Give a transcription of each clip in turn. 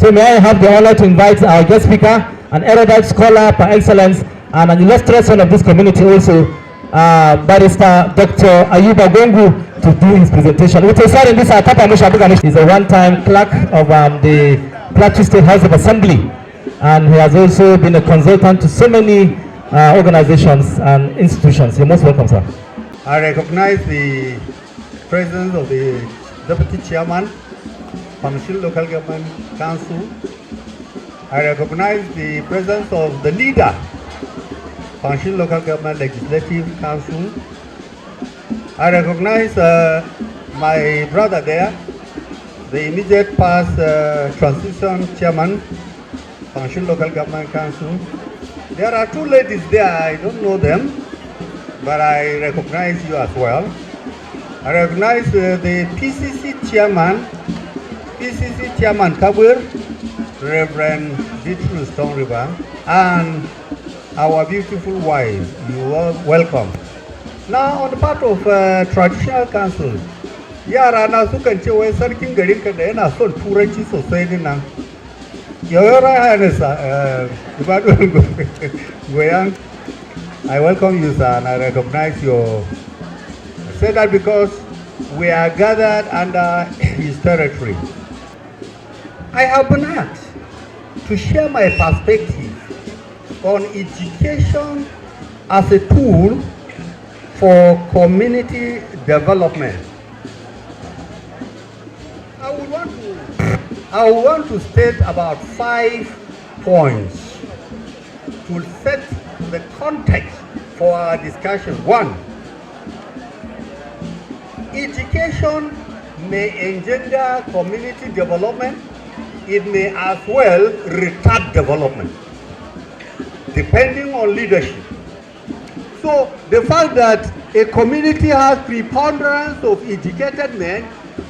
So may I have the honor to invite our guest speaker, an erudite scholar par excellence, and an illustrious son of this community also, Barrister Dr. Ayuba Gongur, to do his presentation. With us in this is a one-time clerk of the Plateau State House of Assembly, and he has also been a consultant to so many organizations and institutions. You're most welcome, sir. I recognize the presence of the Deputy Chairman, Pamshil Local Government Council. I recognize the presence of the leader, Pamshil Local Government Legislative Council. I recognize my brother there, the immediate past transition chairman, Pamshil Local Government Council. There are two ladies there, I don't know them, but I recognize you as well. I recognize the PCC Chairman Kabir, Reverend Bitrus Stone River, and our beautiful wife. You are welcome. Now, on the part of traditional council, yara na sukan ce wai sarkin garin ka da yana son turanci sosai din nan. Your Highness, Goyang, I welcome you, sir, and I recognize your. I say that because we are gathered under his territory. I have been asked to share my perspective on education as a tool for community development. I want to state about 5 points to set the context for our discussion. 1, education may engender community development. It may as well retard development, depending on leadership. So the fact that a community has preponderance of educated men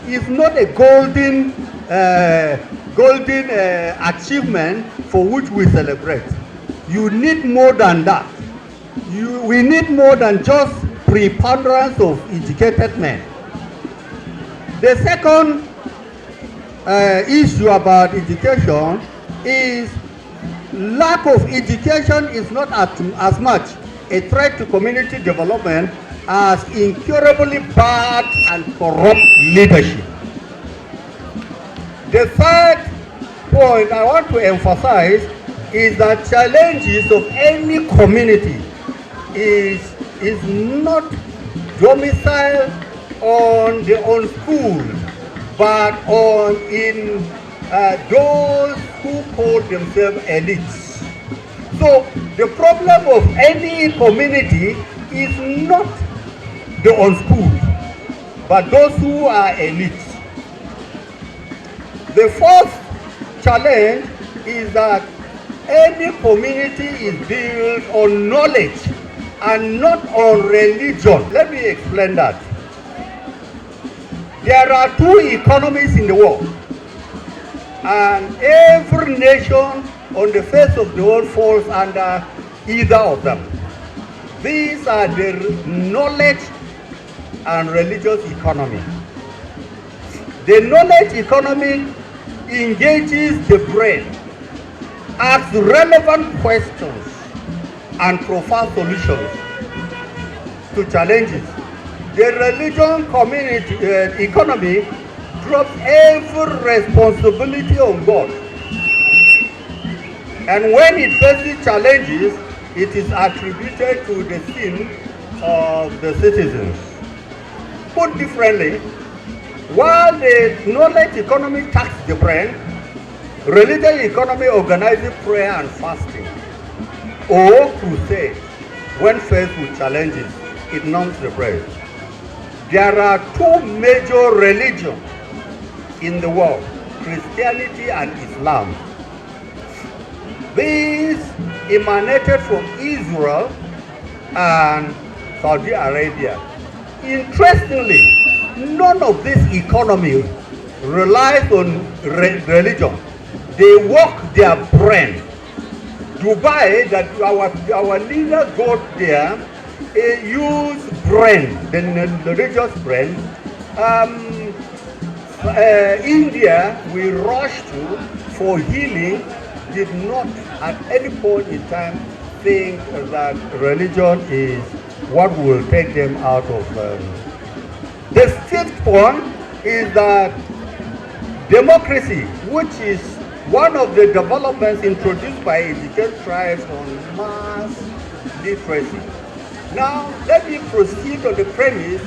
is not a golden achievement for which we celebrate. You need more than that. We need more than just preponderance of educated men. The second issue about education is lack of education is not as much a threat to community development as incurably bad and corrupt leadership. The third point I want to emphasize is that challenges of any community is not domiciled on the unschooled, but in those who call themselves elites. So the problem of any community is not the unschooled, but those who are elites. The fourth challenge is that any community is built on knowledge and not on religion. Let me explain that. There are 2 economies in the world, and every nation on the face of the world falls under either of them. These are the knowledge and religious economy. The knowledge economy engages the brain, asks relevant questions, and provides solutions to challenges. The religion community economy drops every responsibility on God, and when it faces challenges, it is attributed to the sin of the citizens. Put differently, while the knowledge economy taxes the brain, religious economy organizes prayer and fasting, or crusade. When faced with challenges, it numbs the brain. There are 2 major religions in the world, Christianity and Islam. These emanated from Israel and Saudi Arabia. Interestingly, none of this economy relies on religion. They work their brain. Dubai, that our leader got there, use brain, the religious brain. India, we rush to for healing did not at any point in time think that religion is what will take them out of. The fifth point is that democracy, which is one of the developments introduced by educated tribes on mass literacy. Now, let me proceed on the premise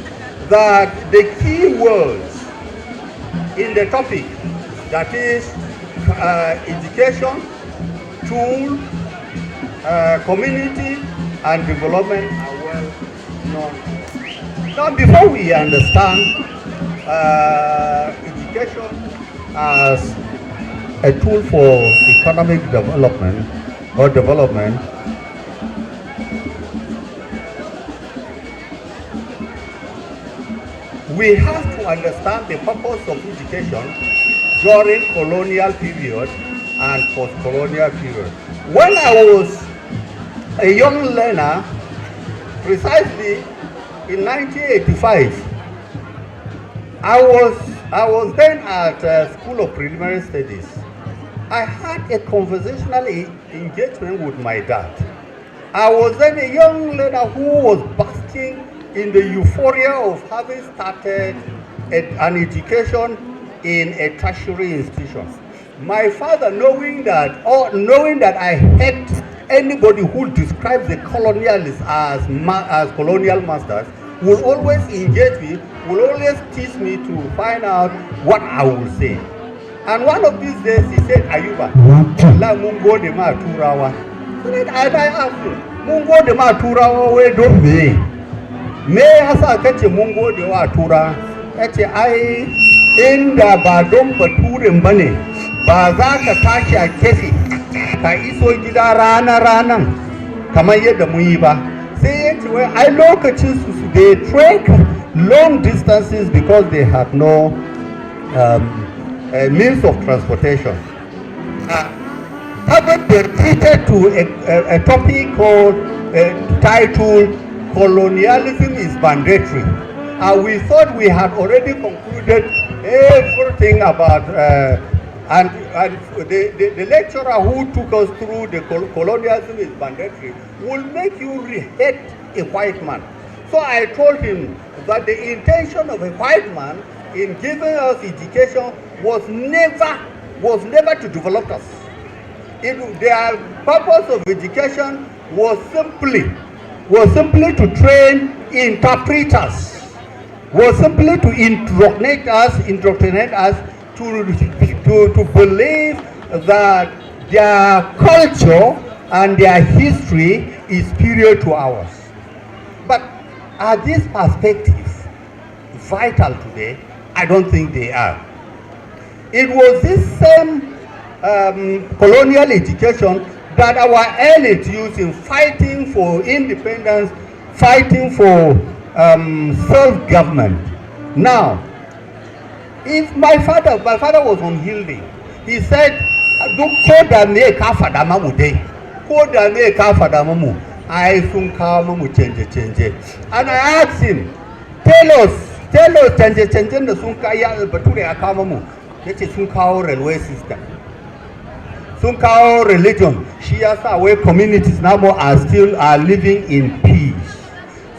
that the key words in the topic, that is education, tool, community, and development are well known. Now, before we understand education as a tool for economic development or development, we have to understand the purpose of education during colonial period and post-colonial period. When I was a young learner, precisely in 1985, I was then at School of Preliminary Studies. I had a conversational engagement with my dad. I was then a young learner who was basking in the euphoria of having started an education in a tertiary institution. My father, knowing that I hate anybody who describes the colonialists as colonial masters, will always engage me, will always teach me to find out what I will say. And one of these days he said, Ayuba, la mungo de ma turawa. And I asked him, mungo de ma turawa we don't me. Me yasa kace mungo de wa tura? Kace ai inda ba don baturin bane, ba za ka tashi a kefi ka iso gida ranan kamar yadda mun yi ba. Sai yace wai ai lokacin su they trek long distances because they had no means of transportation. Having been treated to a topic called titled Colonialism is Mandatory. We thought we had already concluded everything about, and the lecturer who took us through the colonialism is mandatory will make you hate a white man. So I told him that the intention of a white man in giving us education was never to develop us. Their purpose of education was simply to train interpreters, was simply to indoctrinate us to believe that their culture and their history is superior to ours. But are these perspectives vital today? I don't think they are. It was this same colonial education that our elites used in fighting for independence, fighting for self-government. Now, if my father was unyielding, he said, "Koda me kafada mamu de, koda me kafada mamu, I sun kawo mamu change." And I asked him, tell us change da sun kawo bature a kawo mamu. Yace sun kawo railway system, sun kawo religion. Shi yasa where communities now are living in peace.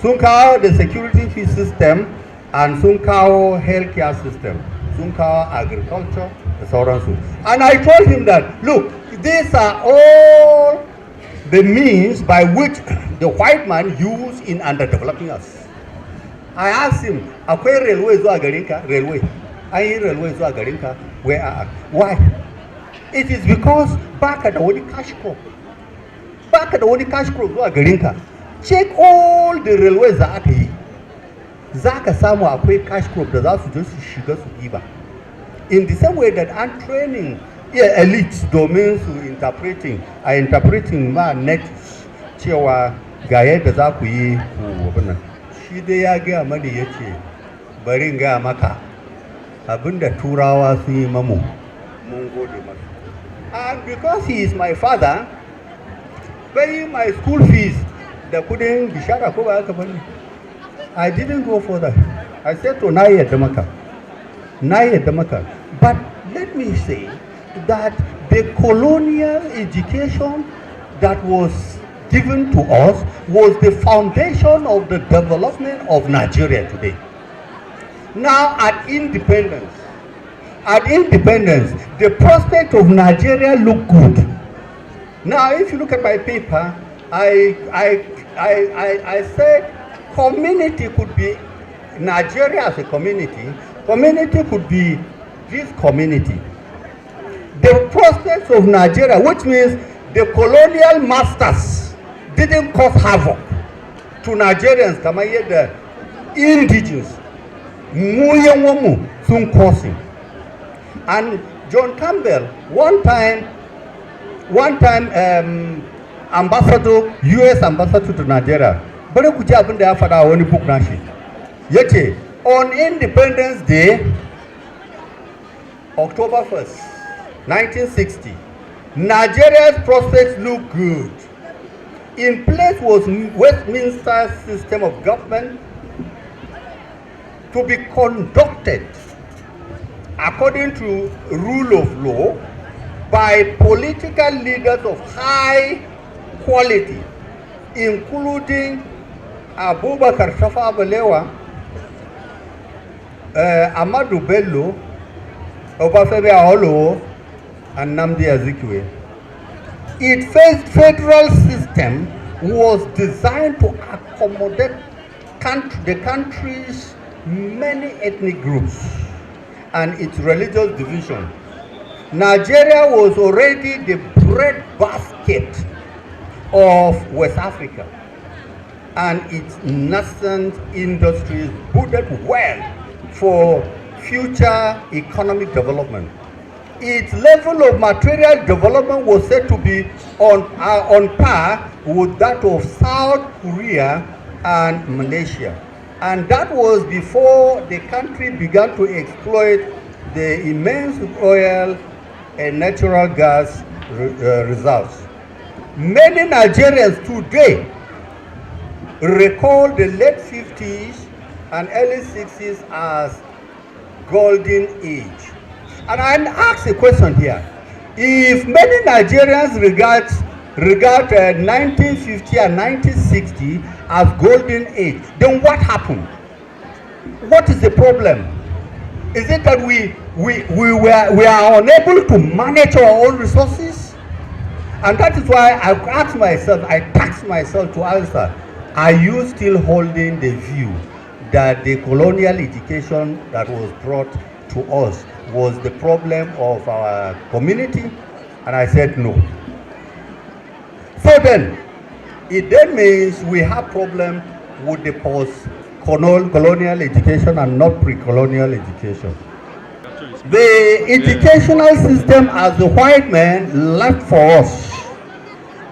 Sun kawo the security system and sun kawo healthcare system. Sun kawo agriculture, da sauransu. And I told him that, look, these are all the means by which the white man used in underdeveloping us. I asked him, akwai railway zuwa garinka? Railway. An yi railway zuwa garinka? Why? It is because baka da wani cash crop. Baka da wani cash crop zuwa garinka. Check all the railways da aka yi. Za ka samu akwai cash crop da za su je su shiga su ɗiba. In the same way that I'm training elites domin su interpreting ma natives cewa ga yadda za ku yi wannan. Shi dai ya gaya mani ya ce bari in gaya maka abinda turawa sun yi mamu mun gode masa. And because he is my father, paying my school fees da kudin bishara ko ba haka bane, I didn't go for that. I said to na yadda maka. But let me say that the colonial education that was given to us was the foundation of the development of Nigeria today. Now at independence, the prospect of Nigeria look good. Now if you look at my paper, I said community could be Nigeria as a community could be this community. The prospects of Nigeria, which means the colonial masters didn't cause havoc to Nigerians, kama the indigenous, soon causing. And John Campbell, one time ambassador, U.S. ambassador to Nigeria, but could happen there for our only book nashi. Yet on Independence Day, October 1st, 1960, Nigeria's prospects look good. In place was Westminster system of government to be conducted according to rule of law by political leaders of high quality, including Abubakar Tafawa Balewa, Ahmadu Bello, Obafemi Awolowo, and Nnamdi Azikiwe. Its federal system was designed to accommodate the country's many ethnic groups and its religious division. Nigeria was already the breadbasket of West Africa, and its nascent industries boded well for future economic development. Its level of material development was said to be on par with that of South Korea and Malaysia. And that was before the country began to exploit the immense oil and natural gas reserves. Many Nigerians today recall the late 50s and early 60s as golden age. And I ask a question here. If many Nigerians regard 1950 and 1960 as golden age, then what happened? What is the problem? Is it that we are unable to manage our own resources? And that is why I task myself to answer, are you still holding the view that the colonial education that was brought to us was the problem of our community? And I said no. So then, it then means we have problem with the post-colonial education and not pre-colonial education. The educational system as the white man left for us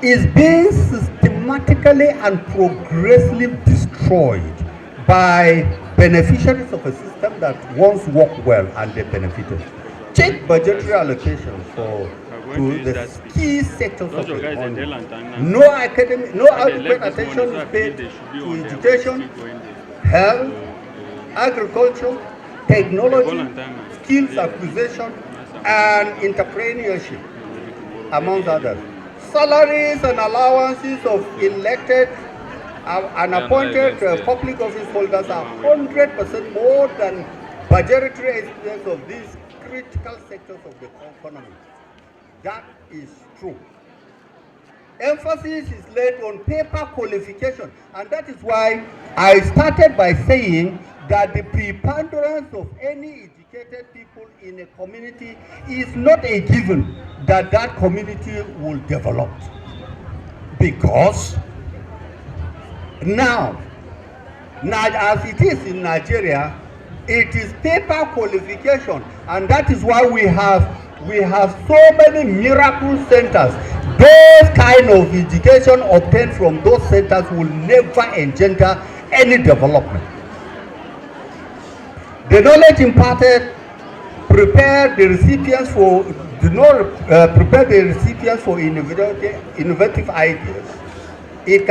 is being systematically and progressively destroyed by beneficiaries of a system that once worked well and they benefited. Check budgetary allocations to the key sectors of the economy. No adequate attention is paid to education, health, agriculture, technology, skills acquisition, and entrepreneurship, among others. Salaries and allowances of elected and appointed public office holders are 100% more than budgetary expense of these critical sectors of the economy. That is true. Emphasis is laid on paper qualification, and that is why I started by saying that the preponderance of any educated people in a community is not a given that that community will develop. Because now as it is in Nigeria, it is paper qualification, and that is why we have so many miracle centers. Those kind of education obtained from those centers will never engender any development. The knowledge imparted prepare the recipients for innovative ideas. It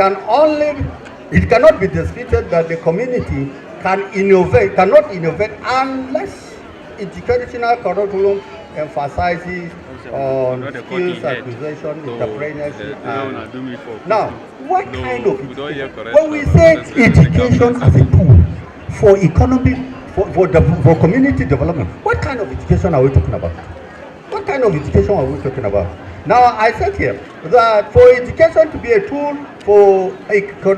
cannot be disputed that the community cannot innovate unless educational curriculum emphasizes on skills acquisition, entrepreneurship. Now, what kind of education? When we say education as a tool for economic, for community development, what kind of education are we talking about? What kind of education are we talking about? Now, I said here that for education to be a tool for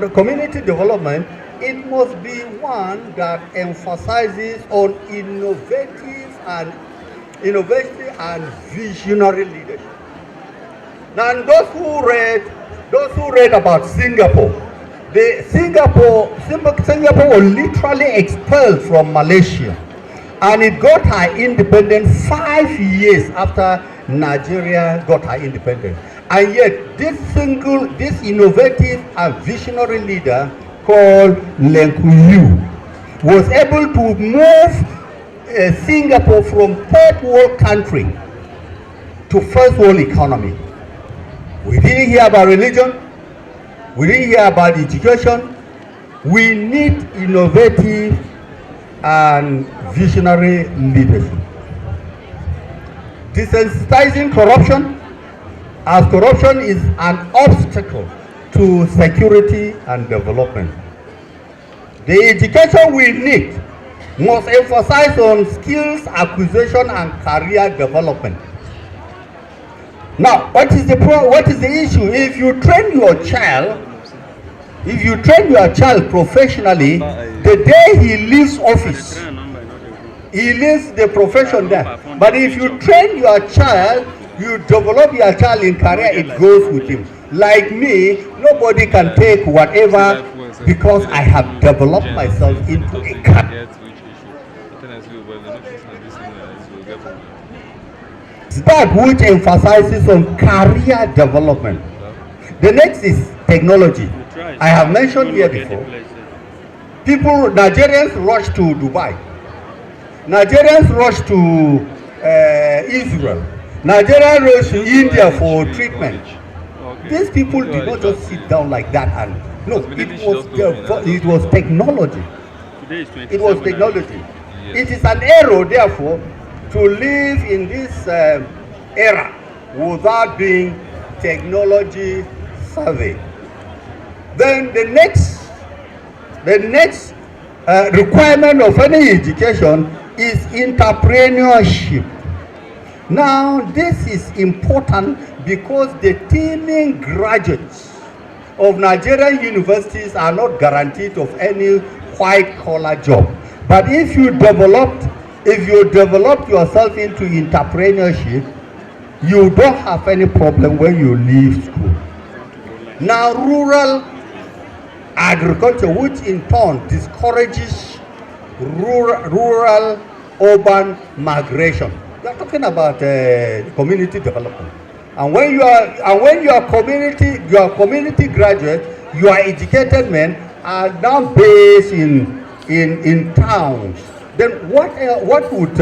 community development, it must be one that emphasizes on innovative and visionary leadership. Now, those who read about Singapore, Singapore was literally expelled from Malaysia, and it got her independence 5 years after Nigeria got her independence. And yet, this innovative and visionary leader called Len Kuyu was able to move Singapore from third world country to first world economy. We didn't hear about religion. We didn't hear about education. We need innovative and visionary leadership. Desensitizing corruption, as corruption is an obstacle to security and development. The education we need must emphasize on skills acquisition and career development. Now, what is the issue? If you train your child professionally, the day he leaves office, he leaves the profession there. But if you train your child, you develop your child in career, it goes with him. Like me, nobody can take whatever because I have developed myself into a career. That which emphasizes on career development. The next is technology. I have mentioned here before. Nigerians rush to Dubai. Nigerians rush to Israel. Nigerians rush to India for treatment. These people did not just sit down like that and no, it was technology. It was technology. It is an error, therefore, to live in this era without being technology savvy. Then the next requirement of any education is entrepreneurship. Now, this is important because the teeming graduates of Nigerian universities are not guaranteed of any white-collar job. But if you develop yourself into entrepreneurship, you don't have any problem when you leave school. Now, rural agriculture, which in turn discourages rural-urban migration. We are talking about community development. And when you are community graduate, you are educated men are now based in towns. Then what would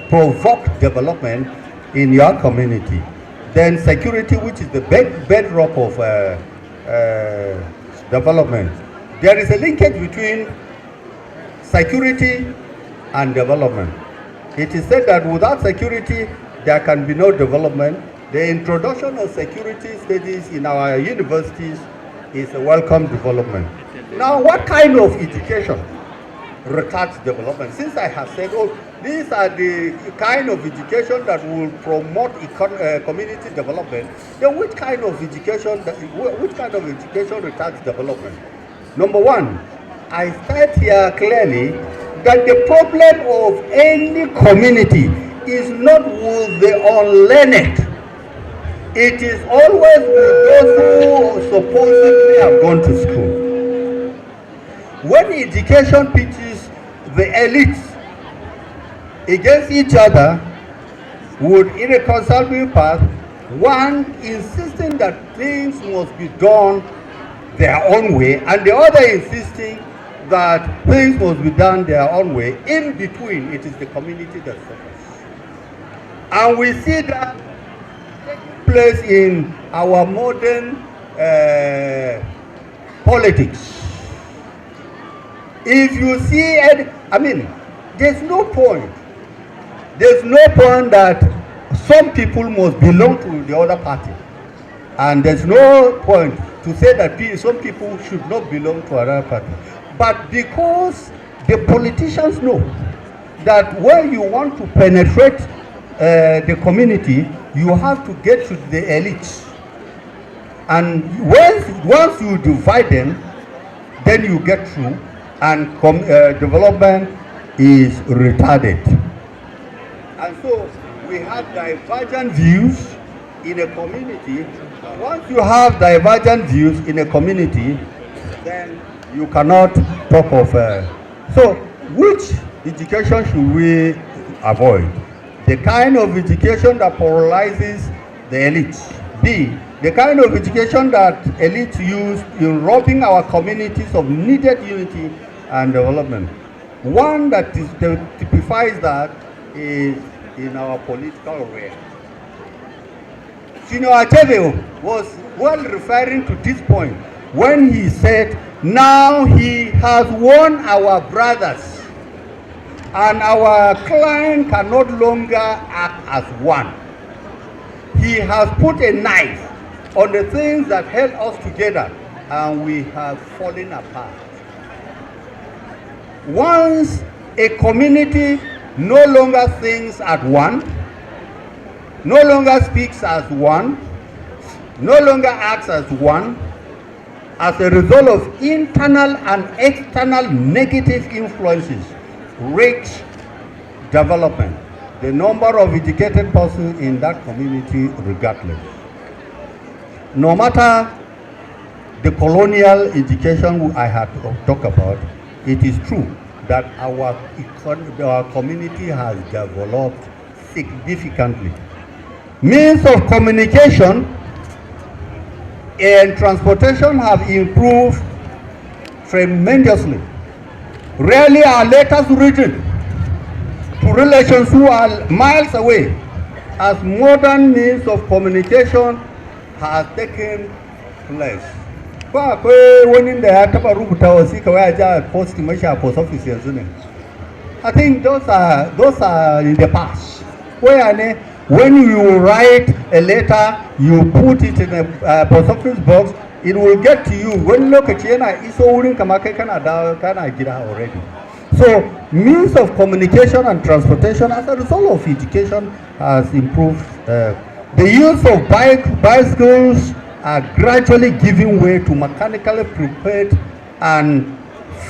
provoke development in your community? Then security, which is the bedrock of development. There is a linkage between security and development. It is said that without security, there can be no development. The introduction of security studies in our universities is a welcome development. Now, what kind of education retards development? Since I have said, these are the kind of education that will promote community development, then which kind of education retards development? Number one, I state here clearly that the problem of any community is not with the unlearned. It is always with those who supposedly have gone to school. When education pitches the elites against each other with irreconcilable path, one insisting that things must be done their own way, and the other insisting that things must be done their own way. In between, it is the community that suffers. And we see that taking place in our modern politics. If you see, there's no point that some people must belong to the other party. And there's no point to say that some people should not belong to another party. But because the politicians know that when you want to penetrate the community, you have to get to the elites. And once you divide them, then you get through, and development is retarded. And so we have divergent views in a community. Once you have divergent views in a community, then you cannot talk of. So, which education should we avoid? The kind of education that paralyzes the elites. B, the kind of education that elites use in robbing our communities of needed unity and development. One that typifies that is in our political realm. Senior Achebe was well referring to this point when he said, now he has won our brothers and our clan can no longer act as one. He has put a knife on the things that held us together, and we have fallen apart. Once a community no longer thinks as one, no longer speaks as one, no longer acts as one, as a result of internal and external negative influences, rate development, the number of educated persons in that community regardless. No matter the colonial education I had talked about, it is true that our community has developed significantly. Means of communication and transportation have improved tremendously. Rarely are letters written to relations who are miles away, as modern means of communication has taken place. Ba akwai wani da ya taba rubuta wasiƙa waya ja post mashi a post office yanzu ne. I think those are in the past. Where when you write a letter, you put it in a post office box, it will get to you. When lokaci yana iso wurin kama kai kana gida already. So means of communication and transportation as a result of education has improved. The use of bicycles are gradually giving way to mechanically prepared and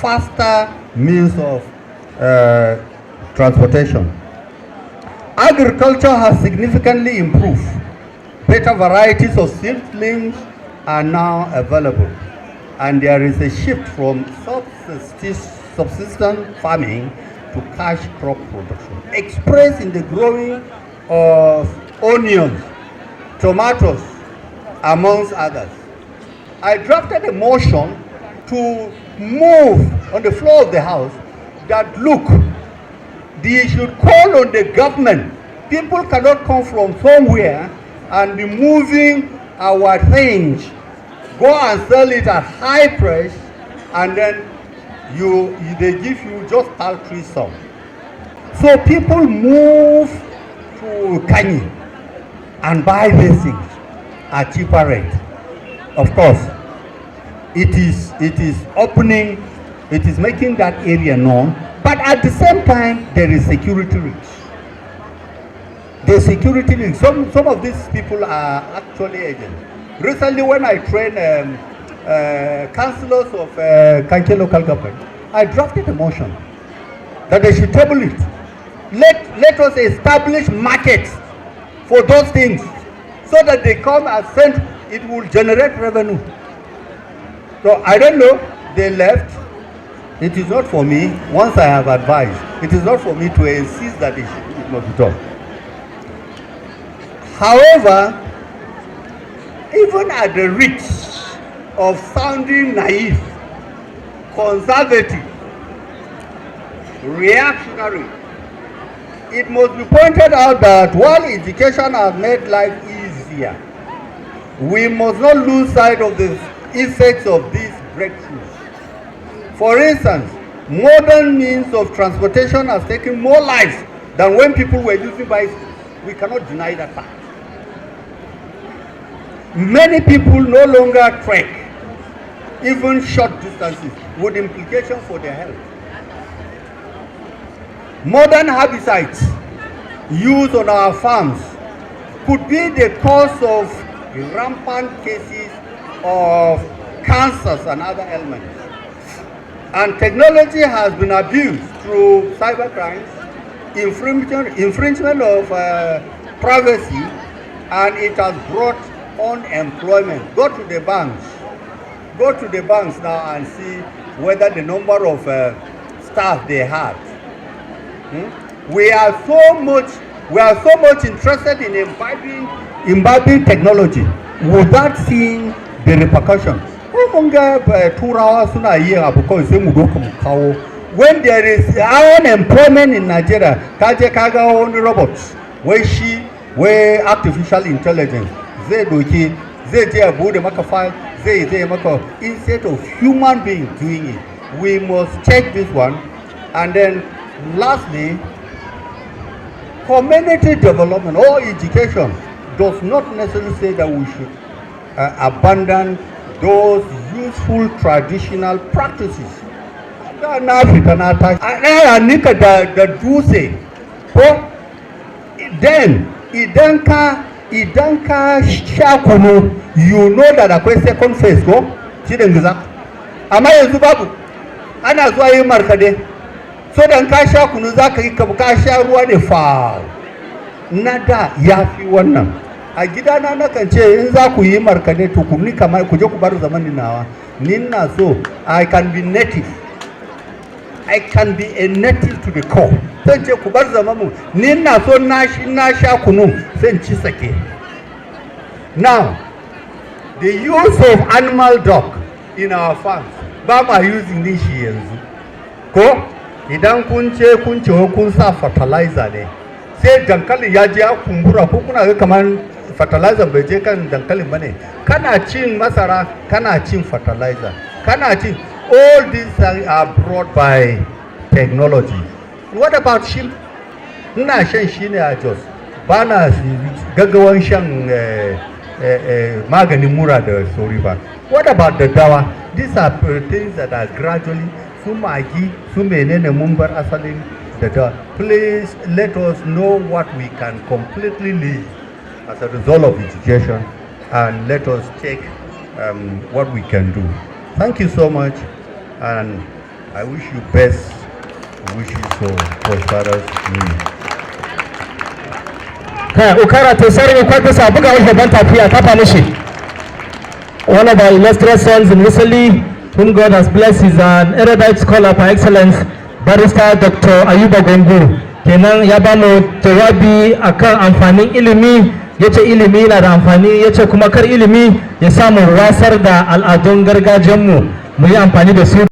faster means of transportation. Agriculture has significantly improved. Better varieties of seedlings are now available, and there is a shift from subsistence farming to cash crop production, expressed in the growing of onions, tomatoes, amongst others. I drafted a motion to move on the floor of the House that, look, they should call on the government. People cannot come from somewhere and be moving our things, go and sell it at high price, and then they give you just paltry sum. So people move to Kanye and buy these things at cheaper rate. Of course, it is opening, it is making that area known, but at the same time there is security risks. The security risks. Some of these people are actually agents. Recently, when I trained councillors of Kanke local government, I drafted a motion that they should table it. Let us establish markets for those things so that they come and send, it will generate revenue. So I don't know, they left. It is not for me, once I have advised, it is not for me to insist that it must be done. However, even at the risk of sounding naive, conservative, reactionary, it must be pointed out that while education has made life easier, we must not lose sight of the effects of these breakthroughs. For instance, modern means of transportation has taken more lives than when people were using bicycles. We cannot deny that fact. Many people no longer trek, even short distances, with implications for their health. Modern herbicides used on our farms could be the cause of rampant cases of cancers and other ailments. And technology has been abused through cybercrimes, infringement of privacy, and it has brought unemployment. Go to the banks now and see whether the number of staff they have. We are so much interested in imbibing technology without seeing the repercussions. When there is unemployment in Nigeria, kaga only robots, where artificial intelligence, instead of human beings doing it. We must check this one. And then lastly, community development or education does not necessarily say that we should abandon those useful traditional practices. Then idan ka sha kunu, you know that akwai second phase ko shi da giza, amma yanzu babu, ana zuwa yin markade, so dan ka sha kunu za ka yi ka sha ruwa ne fa na da ya fi wannan. A gidana na kan ce in za ku yi markade to ku ni kamar ku je ku bar zamanin nawa, ni na so I can be native. I can be a native to the core. Zan ce ku bar zamamu, ni na so na sha kunu zan ci sake. Now, the use of animal dog in our farms, ba ma using din shi yanzu. Ko idan kun ce kun sa fertilizer ne, sai dankali ya je ya kumbura ko kuna ga kamar fertilizer bai je kan dankalin bane, kana cin masara, kana cin fertilizer, kana cin. All these are brought by technology. What about sheep? Ina shan shi ne a Jos, ba na gaggawan shan maganin mura da sauri ba. What about the dawa? These are things that are gradually, su magi, su menene mun bar asalin da dawa. Please let us know what we can completely leave as a result of education, and let us take what we can do. Thank you so much, and I wish you best wishes for prosperous New Year. Ukara to sorry kwanta sa buga wani ban tafiya ta fa mishi. One of our illustrious sons in Wuseli, whom God has blessed, is an erudite scholar par excellence, Barrister Dr Ayuba Gongur. Kenan ya ba mu jawabi akan amfanin ilimi, yace ilimi yana da amfani, yace kuma kar ilimi ya samu wasar da al'adun gargajiyarmu, mu yi amfani da su.